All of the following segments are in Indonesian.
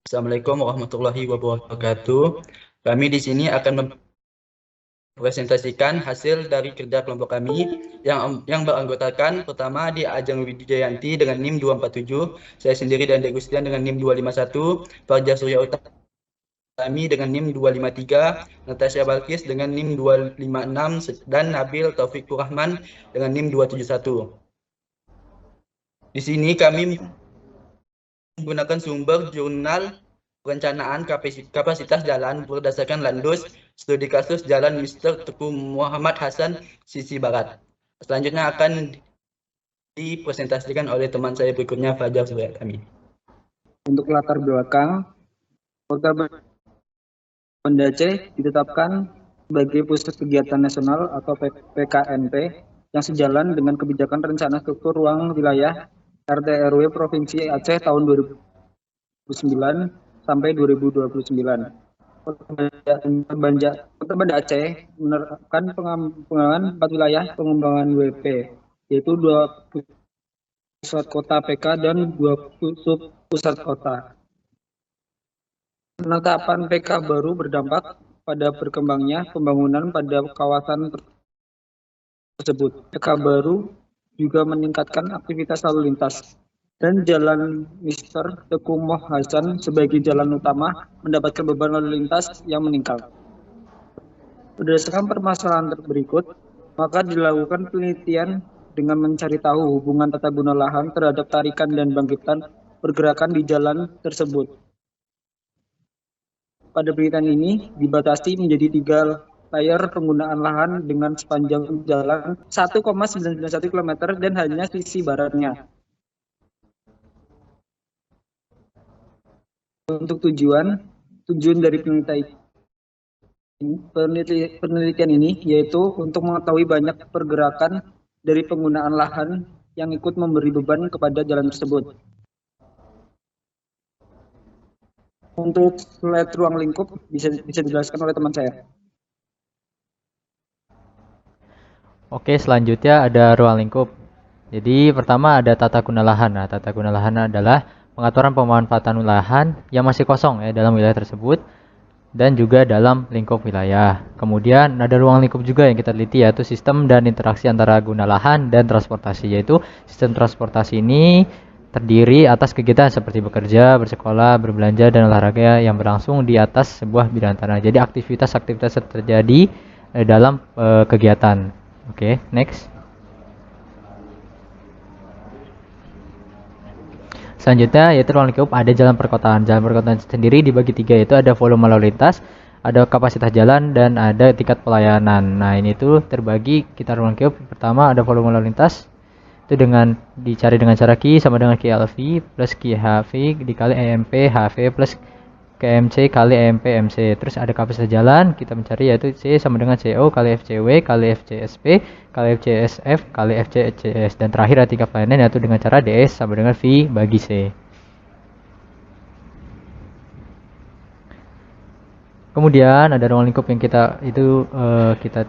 Assalamualaikum warahmatullahi wabarakatuh. Kami di sini akan mempresentasikan hasil dari kerja kelompok kami yang beranggotakan pertama di Ajeng Widijayanti dengan NIM 247, saya sendiri dan Dek Gustian dengan NIM 251, Fajar Surya Utami dengan NIM 253, Natasha Balkis dengan NIM 256, dan Nabil Taufikur Rahman dengan NIM 271. Di sini kami menggunakan sumber jurnal perencanaan kapasitas jalan berdasarkan Landus studi kasus jalan Mr. Teku Muhammad Hasan sisi Barat. Selanjutnya akan dipresentasikan oleh teman saya berikutnya, Fajar Surya kami. Untuk latar belakang, Kota Banda Aceh ditetapkan sebagai pusat kegiatan nasional atau PKNP yang sejalan dengan kebijakan rencana struktur ruang wilayah RT RW Provinsi Aceh tahun 2009 sampai 2029. Kota Banda Aceh menerapkan pengembangan 4 wilayah pengembangan WP, yaitu 2 pusat kota PK dan 2 sub pusat kota. Penetapan PK baru berdampak pada berkembangnya pembangunan pada kawasan tersebut. PK baru juga meningkatkan aktivitas lalu lintas, dan jalan Mr. Teku Moh Hasan sebagai jalan utama mendapatkan beban lalu lintas yang meningkat. Berdasarkan permasalahan berikut, maka dilakukan penelitian dengan mencari tahu hubungan tata guna lahan terhadap tarikan dan bangkitan pergerakan di jalan tersebut. Pada penelitian ini dibatasi menjadi 3 layar penggunaan lahan dengan sepanjang jalan 1,991 km dan hanya sisi baratnya. Untuk tujuan dari penelitian ini yaitu untuk mengetahui banyak pergerakan dari penggunaan lahan yang ikut memberi beban kepada jalan tersebut. Untuk slide ruang lingkup bisa dijelaskan oleh teman saya. Oke, selanjutnya ada ruang lingkup. Jadi pertama ada tata guna lahan. Nah, tata guna lahan adalah pengaturan pemanfaatan lahan yang masih kosong ya dalam wilayah tersebut dan juga dalam lingkup wilayah. Kemudian ada ruang lingkup juga yang kita teliti, yaitu sistem dan interaksi antara guna lahan dan transportasi, yaitu sistem transportasi ini terdiri atas kegiatan seperti bekerja, bersekolah, berbelanja, dan olahraga yang berlangsung di atas sebuah bidang tanah. Jadi aktivitas-aktivitas yang terjadi dalam kegiatan. Oke, next. Selanjutnya yaitu ruang lingkup ada jalan perkotaan. Jalan perkotaan sendiri dibagi 3, yaitu ada volume lalu lintas, ada kapasitas jalan, dan ada tingkat pelayanan. Nah, ini tuh terbagi kita ruang lingkup. Pertama ada volume lalu lintas, itu dengan dicari dengan cara Q sama dengan QLV plus QHV dikali EMP HV plus KMC kali EMP MC. Terus ada kapasitas jalan, kita mencari yaitu C sama dengan CO kali FCW kali FCSP kali FCSF kali FCCS. Dan terakhir ada tingkat pelayanan yaitu dengan cara DS sama dengan V bagi C. Kemudian ada ruang lingkup yang kita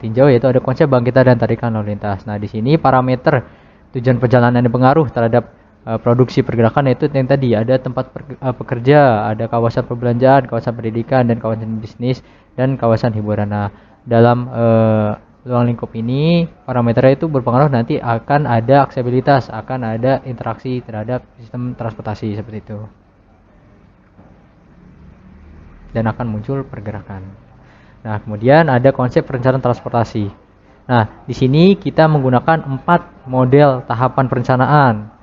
tinjau, yaitu ada konsep bangkitan dan tarikan lalu lintas. Nah, di sini parameter tujuan perjalanan yang pengaruh terhadap produksi pergerakan, yaitu yang tadi ada tempat pekerja, ada kawasan perbelanjaan, kawasan pendidikan, dan kawasan bisnis, dan kawasan hiburan. Nah, dalam ruang lingkup ini parameternya itu berpengaruh, nanti akan ada aksesibilitas, akan ada interaksi terhadap sistem transportasi seperti itu, dan akan muncul pergerakan. Nah, kemudian ada konsep perencanaan transportasi. Nah, di sini kita menggunakan 4 model tahapan perencanaan.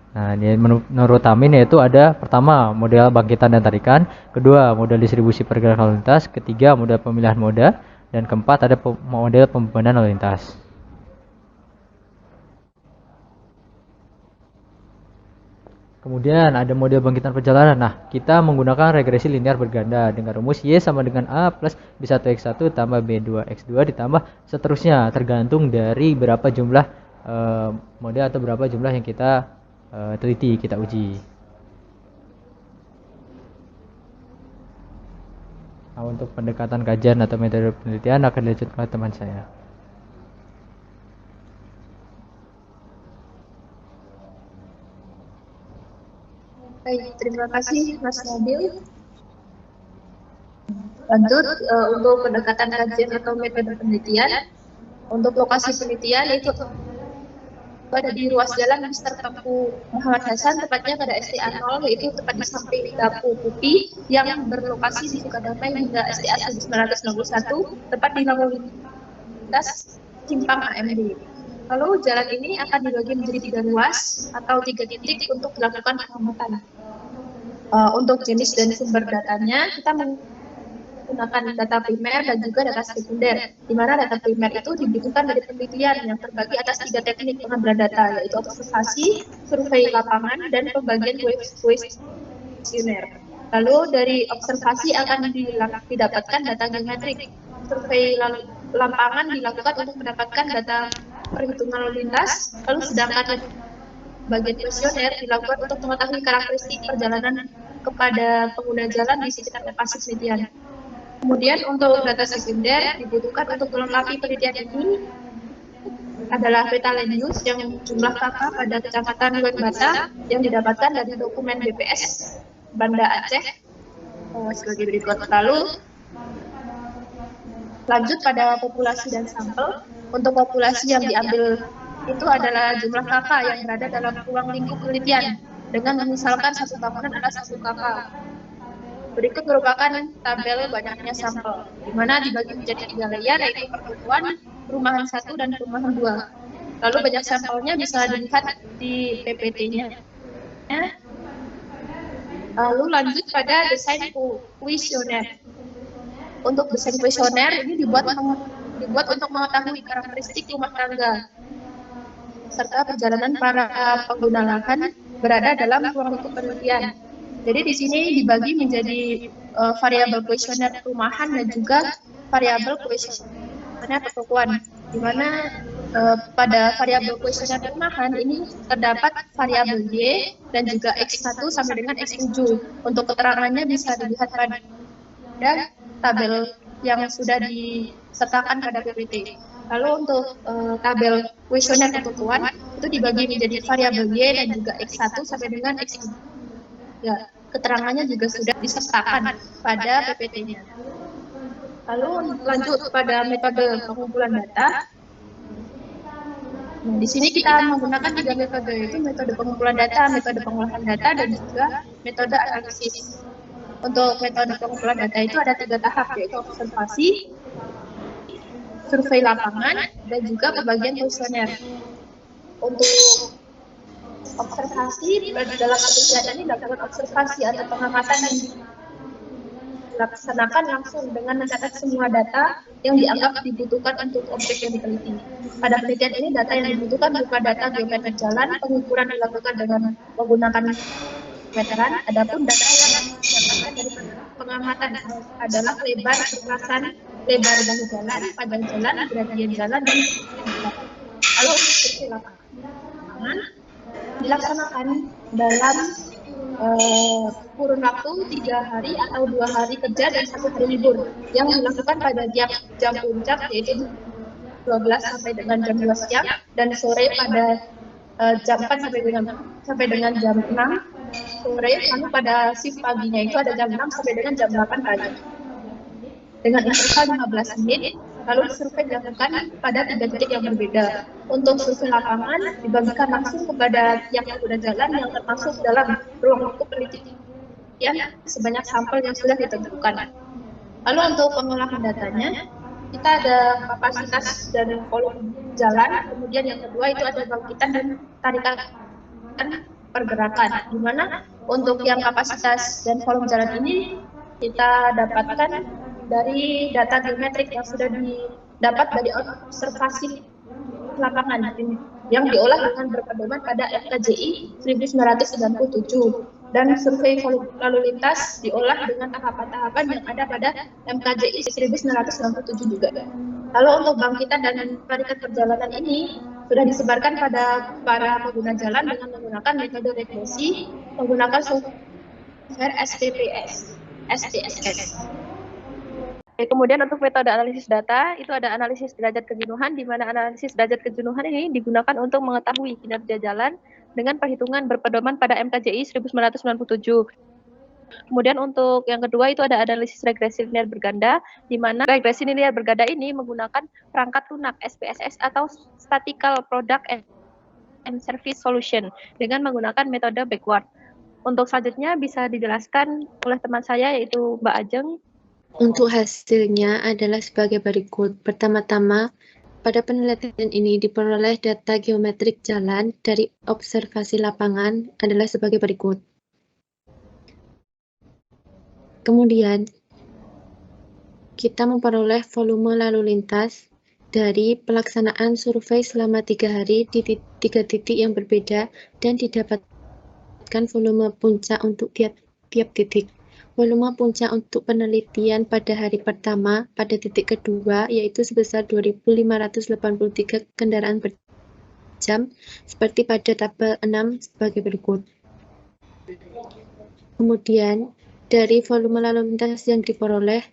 Nah, ini menurut Amin yaitu ada pertama model bangkitan dan tarikan, kedua model distribusi pergerakan lalu lintas, ketiga model pemilihan moda, dan keempat ada model pembebanan lalu lintas. Kemudian ada model bangkitan perjalanan. Nah, kita menggunakan regresi linear berganda dengan rumus Y sama dengan A plus B1X1 tambah B2X2 ditambah seterusnya, tergantung dari berapa jumlah model atau berapa jumlah yang kita teliti, kita uji. Nah, untuk pendekatan kajian atau metode penelitian akan dilanjutkan oleh teman saya. Baik, terima kasih Mas Nabil. Lanjut untuk pendekatan kajian atau metode penelitian. Untuk lokasi penelitian itu ada di ruas jalan Mr. Teguh Muhammad Hasan, tepatnya pada STA 0, yaitu tepat di samping Dapu Putih yang berlokasi di Sukadamai hingga STA 1961, tepat di lalu lintas Simpang AMD. Lalu jalan ini akan dibagi menjadi 3 ruas atau 3 titik untuk dilakukan pengamatan. Untuk jenis dan sumber datanya, kita menggunakan data primer dan juga data sekunder, di mana data primer itu dibutuhkan dari penelitian yang terbagi atas 3 teknik pengambilan data, yaitu observasi, survei lapangan, dan pembagian kuesioner. Lalu dari observasi akan didapatkan data geometrik, survei lapangan dilakukan untuk mendapatkan data perhitungan lalu lintas, lalu sedangkan bagian kuesioner dilakukan untuk mengetahui karakteristik perjalanan kepada pengguna jalan di sekitar lokasi penelitian. Kemudian untuk data sekunder dibutuhkan untuk melengkapi penelitian ini adalah peta land use yang jumlah kakak pada kecamatan Wetbata yang didapatkan dari dokumen BPS Banda Aceh sebagai berikut. Lalu lanjut pada populasi dan sampel. Untuk populasi yang diambil itu adalah jumlah kakak yang berada dalam ruang lingkup penelitian dengan memisalkan satu bangunan adalah 1 kakak. Berikut merupakan tabel banyaknya sampel, di mana dibagi menjadi 3 layer, yaitu pertukuan, perumahan 1, dan perumahan 2. Lalu banyak sampelnya bisa dilihat di PPT-nya. Lalu lanjut pada desain kuesioner. Untuk desain kuesioner ini dibuat untuk mengetahui karakteristik rumah tangga serta perjalanan para pengguna lahan berada dalam ruang lingkup penelitian. Jadi di sini dibagi menjadi variabel kuesioner perumahan dan juga variabel kuesioner pertukuan, di mana pada variabel kuesioner perumahan ini terdapat variabel Y dan juga X1 sampai dengan X7. Untuk keterangannya bisa dilihat pada tabel yang sudah disertakan pada PPT. Lalu untuk tabel kuesioner pertukuan itu dibagi menjadi variabel Y dan juga X1 sampai dengan X7. Ya, keterangannya juga sudah disertakan pada PPT-nya. Lalu lanjut pada metode pengumpulan data. Nah, di sini kita menggunakan 3 metode, yaitu metode pengumpulan data, metode pengolahan data, dan juga metode analisis. Untuk metode pengumpulan data itu ada 3 tahap, yaitu observasi, survei lapangan, dan juga pembagian kuesioner. Untuk observasi, dalam penelitian ini dilakukan observasi atau pengamatan yang dilaksanakan langsung dengan mencatat semua data yang dianggap dibutuhkan untuk objek yang diteliti. Pada penelitian ini data yang dibutuhkan berupa data geometri jalan, pengukuran dilakukan dengan menggunakan meteran. Adapun data yang didapatkan dari pengamatan adalah lebar perluasan, lebar bahu jalan, panjang jalan, gradien jalan, dan lalu untuk survei lapangan dilaksanakan dalam kurun waktu 3 hari atau 2 hari kerja dan 1 hari libur yang dilakukan pada jam puncak, yaitu 12 sampai dengan jam 2 siang dan sore pada jam 4 sampai dengan jam 6 sore, lalu pada shift paginya itu ada jam 6 sampai dengan jam 8 pagi dengan interval 15 menit. Lalu survei dilakukan pada 3 titik yang berbeda. Untuk survei lapangan dibagikan langsung kepada yang pengguna jalan yang termasuk dalam ruang lingkup penelitian sebanyak sampel yang sudah ditentukan. Lalu untuk pengolahan datanya, kita ada kapasitas dan volume jalan, kemudian yang kedua itu ada bangkitan dan tarikan pergerakan, di mana untuk yang kapasitas dan volume jalan ini kita dapatkan dari data geometrik yang sudah didapat dari observasi lapangan yang diolah dengan berpedoman pada MKJI 1997 dan survei volume lalu lintas diolah dengan tahapan-tahapan yang ada pada MKJI 1997 juga. Lalu untuk bangkitan dan tarikan perjalanan ini sudah disebarkan pada para pengguna jalan dengan menggunakan metode regresi menggunakan software SPSS. Kemudian untuk metode analisis data, itu ada analisis derajat kejenuhan, di mana analisis derajat kejenuhan ini digunakan untuk mengetahui kinerja jalan dengan perhitungan berpedoman pada MKJI 1997. Kemudian untuk yang kedua itu ada analisis regresi linear berganda, di mana regresi linear berganda ini menggunakan perangkat lunak SPSS atau Statistical Product and Service Solution dengan menggunakan metode backward. Untuk selanjutnya bisa dijelaskan oleh teman saya yaitu Mbak Ajeng. Untuk hasilnya adalah sebagai berikut. Pertama-tama, pada penelitian ini diperoleh data geometrik jalan dari observasi lapangan adalah sebagai berikut. Kemudian, kita memperoleh volume lalu lintas dari pelaksanaan survei selama 3 hari di 3 titik yang berbeda dan didapatkan volume puncak untuk tiap titik. Volume puncak untuk penelitian pada hari pertama pada titik kedua yaitu sebesar 2.583 kendaraan per jam seperti pada tabel 6 sebagai berikut. Kemudian, dari volume lalu lintas yang diperoleh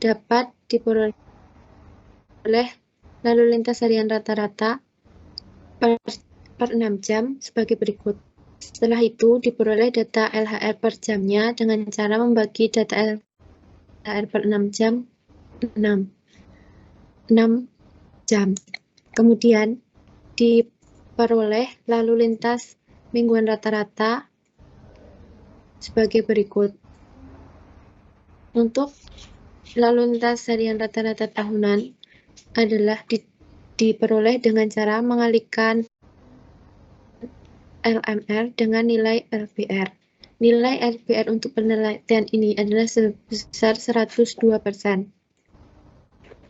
dapat diperoleh lalu lintas harian rata-rata per 6 jam sebagai berikut. Setelah itu diperoleh data LHR per jamnya dengan cara membagi data LHR per 6 jam 6 jam. Kemudian diperoleh lalu lintas mingguan rata-rata sebagai berikut. Untuk lalu lintas harian rata-rata tahunan adalah diperoleh dengan cara mengalihkan LMR dengan nilai LBR. Nilai LBR untuk penelitian ini adalah sebesar 102%.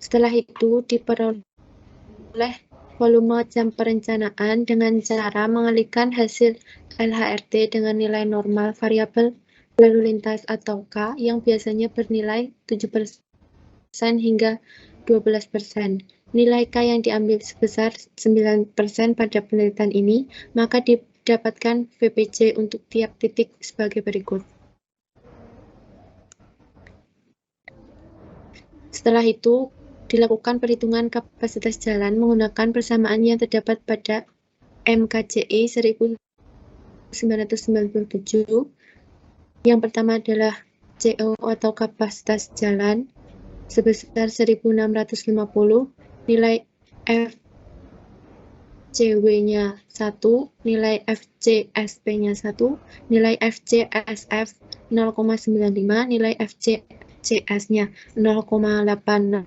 Setelah itu diperoleh volume jam perencanaan dengan cara mengalihkan hasil LHRT dengan nilai normal variabel lalu lintas atau K yang biasanya bernilai 7% hingga 12%. Nilai K yang diambil sebesar 9% pada penelitian ini, maka didapatkan VPC untuk tiap titik sebagai berikut. Setelah itu, dilakukan perhitungan kapasitas jalan menggunakan persamaan yang terdapat pada MKJI 1997. Yang pertama adalah CO atau kapasitas jalan sebesar 1650, nilai FCW-nya 1, nilai FCSP-nya 1, nilai FCSF 0,95, nilai FCCS-nya 0,86.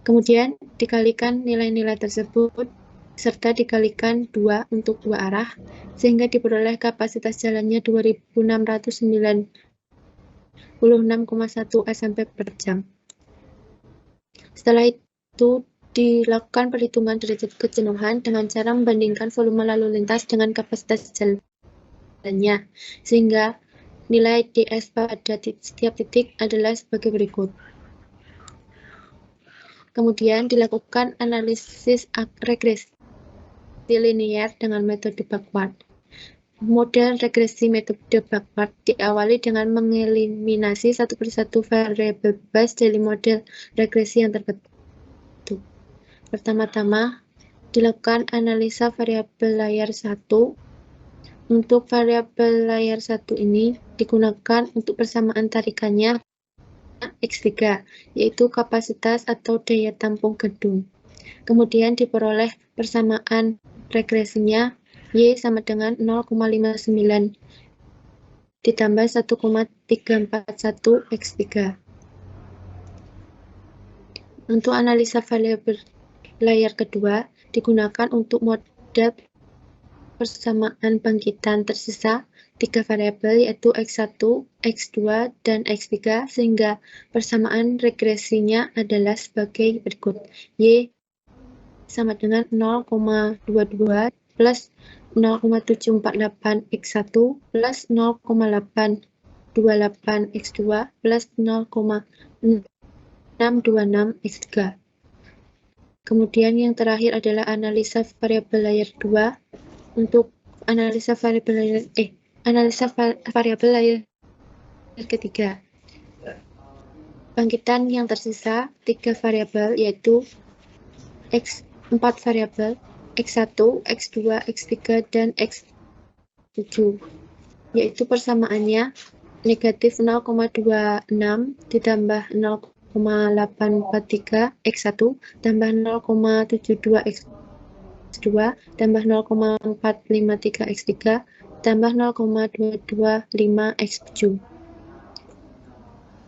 Kemudian dikalikan nilai-nilai tersebut serta dikalikan 2 untuk 2 arah, sehingga diperoleh kapasitas jalannya 2696,1 SMP per jam. Setelah itu dilakukan perhitungan derajat kejenuhan dengan cara membandingkan volume lalu lintas dengan kapasitas jalannya, sehingga nilai DS pada setiap titik adalah sebagai berikut. Kemudian dilakukan analisis regresi linear dengan metode backward. Model regresi metode backward diawali dengan mengeliminasi satu persatu variabel bebas dari model regresi yang terbentuk. Pertama-tama, dilakukan analisa variabel layar 1. Untuk variabel layar 1 ini digunakan untuk persamaan tarikannya X3, yaitu kapasitas atau daya tampung gedung. Kemudian diperoleh persamaan regresinya Y sama dengan 0,59 ditambah 1,341 X3. Untuk analisa variabel layar kedua digunakan untuk model persamaan bangkitan tersisa 3 variabel yaitu X1, X2, dan X3 sehingga persamaan regresinya adalah sebagai berikut. Y sama dengan 0,22 plus 0,748 X1 plus 0,828 X2 plus 0,626 X3. Kemudian yang terakhir adalah analisa variabel layar 2. Untuk analisa variabel layar ketiga. Bangkitan yang tersisa 3 variabel yaitu X4 variabel X1, X2, X3, dan X7, yaitu persamaannya negatif 0,26 ditambah 0,843 X1 tambah 0,72 X2 tambah 0,453 X3 tambah 0,225 X7.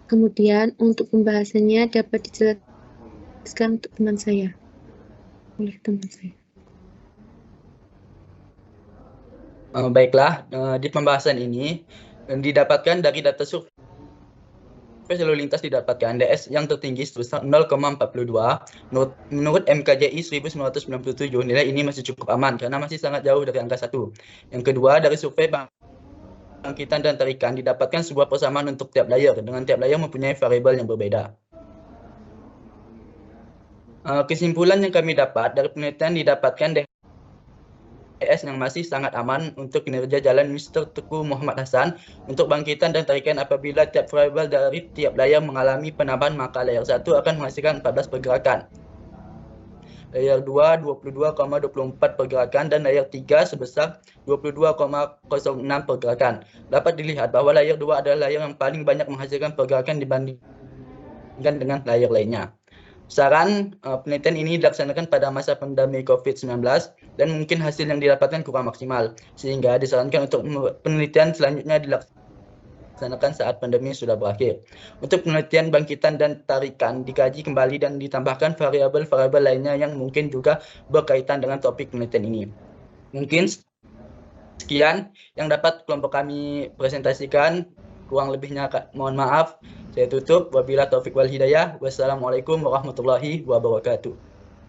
Kemudian untuk pembahasannya dapat dijelaskan untuk teman saya, oleh teman saya. Baiklah, di pembahasan ini didapatkan dari data survei lalu lintas didapatkan DS yang tertinggi sebesar 0,42. Menurut MKJI 1997, nilai ini masih cukup aman karena masih sangat jauh dari angka 1. Yang kedua, dari survei bangkitan dan tarikan didapatkan sebuah persamaan untuk tiap layer, dengan tiap layer mempunyai variabel yang berbeda. Kesimpulan yang kami dapat dari penelitian didapatkan DS yang masih sangat aman untuk kinerja jalan Mr. Teguh Muhammad Hasan untuk bangkitan dan tarikan apabila tiap variabel dari tiap layer mengalami penambahan, maka layer 1 akan menghasilkan 14 pergerakan. Layer 2 22,24 pergerakan dan layer 3 sebesar 22,06 pergerakan. Dapat dilihat bahwa layer 2 adalah layer yang paling banyak menghasilkan pergerakan dibandingkan dengan layer lainnya. Saran penelitian ini dilaksanakan pada masa pandemi COVID-19 dan mungkin hasil yang didapatkan kurang maksimal, sehingga disarankan untuk penelitian selanjutnya dilaksanakan saat pandemi sudah berakhir. Untuk penelitian bangkitan dan tarikan dikaji kembali dan ditambahkan variabel-variabel lainnya yang mungkin juga berkaitan dengan topik penelitian ini. Mungkin sekian yang dapat kelompok kami presentasikan. Kurang lebihnya mohon maaf. Saya tutup. Wabillahi taufiq wal hidayah. Wassalamualaikum warahmatullahi wabarakatuh.